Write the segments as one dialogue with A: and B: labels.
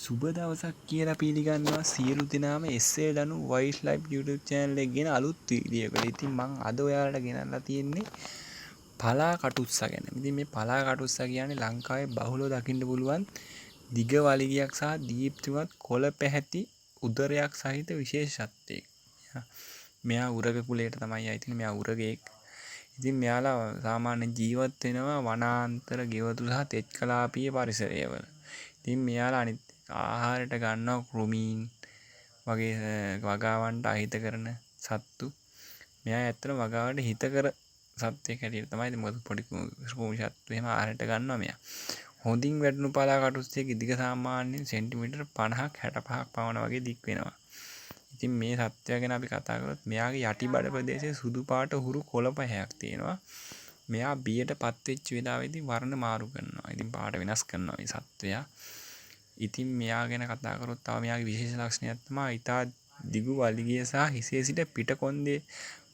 A: සුබ දවසක් කියලා පිළිගන්නවා සියලු දෙනාම එස්සේ දනු වයිස් ලයිෆ් YouTube channel එක ගෙන අලුත් වීඩියෝ එකකට. ඉතින් මම අද ඔයාලට ගෙනල්ලා තියෙන්නේ පලා කටුස්සා ගැන. ඉතින් මේ පලා කටුස්සා කියන්නේ ලංකාවේ බහුලව දකින්න පුළුවන් දිග වලිගයක් සහ දීප්තිමත් කොළ පැහැති උදරයක් සහිත විශේෂත්වයක්. මෙයා උරග කුලයට තමයි ආйти. මෙයා උරගෙක්. ඉතින් මෙයාලා සාමාන්‍ය ජීවත් වෙනවා වනාන්තර ගෙවතු සහ තෙත් කලාපීය පරිසරයවල. ඉතින් මෙයාලා අනිත් ආහාරයට ගන්නවා කෘමීන් වගේ වගාවන්ට අහිත කරන සත්තු. මෙයා ඇත්තටම වගාවට හිතකර සත්වයෙක් හැටියට තමයි. මොකද පොඩි කෘමි සත්තු එහෙම ආහාරයට ගන්නවා මෙයා. හොඳින් වැඩුණු පලා කටුස්සෙක දිග සාමාන්‍යයෙන් සෙන්ටිමීටර් 50ක් 65ක් පමණ වගේ දික් වෙනවා. ඉතින් මේ සත්වයා ගැන අපි කතා කරොත් මෙයාගේ යටිබඩ ප්‍රදේශයේ සුදු පාට හුරු කොළ පහයක් තියෙනවා. මෙයා බියටපත් වෙච්ච වෙලාවෙදී වර්ණ මාරු කරනවා. ඉතින් පාට වෙනස් කරනවා මේ සත්වයා. ඉතින් මෙයා ගැන කතා කරොත් තව මෙයාගේ විශේෂ ලක්ෂණයක් තමයි ඊටා දිගු වලිගය සහ හිසේ සිට පිට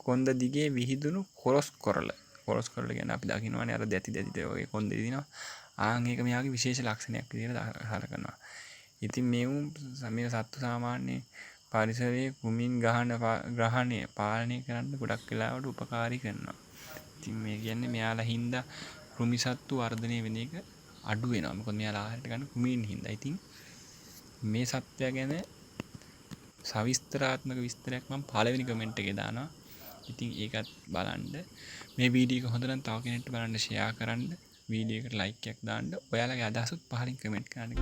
A: කොන්ද දිගේ විහිදුණු කොරස් කොරළ. කොරස් කොරළ කියන්නේ අපි දකින්නවානේ අර දැති වගේ කොන්ද දිනවා. ආන් ඒක මෙයාගේ විශේෂ ලක්ෂණයක් විදිහට සලකනවා. ඉතින් මේ සත්තු සාමාන්‍ය පරිසරයේ කුමින් ග්‍රහණය පාලනය කරන්න ගොඩක් වෙලාවට උපකාරී කරනවා. ඉතින් මේ කියන්නේ මෙයාලා හින්දා කෘමි සත්තු වර්ධනය වෙන එක අඩු වෙනවා. මොකද මෙයාලා ආහාරයට ගන්න කුමීන් හින්දා. ඉතින් මේ සත්වයා ගැන සවිස්තරාත්මක විස්තරයක් මම පළවෙනි කමෙන්ට් එකේ දානවා. ඉතින් ඒකත් බලන්න. මේ වීඩියෝ එක හොඳ නම් තව කෙනෙක්ට බලන්න ෂෙයා කරන්න. වීඩියෝ එකට ලයික් එකක් දාන්න. ඔයාලගේ අදහසත් පහලින් කමෙන්ට් කරන්න.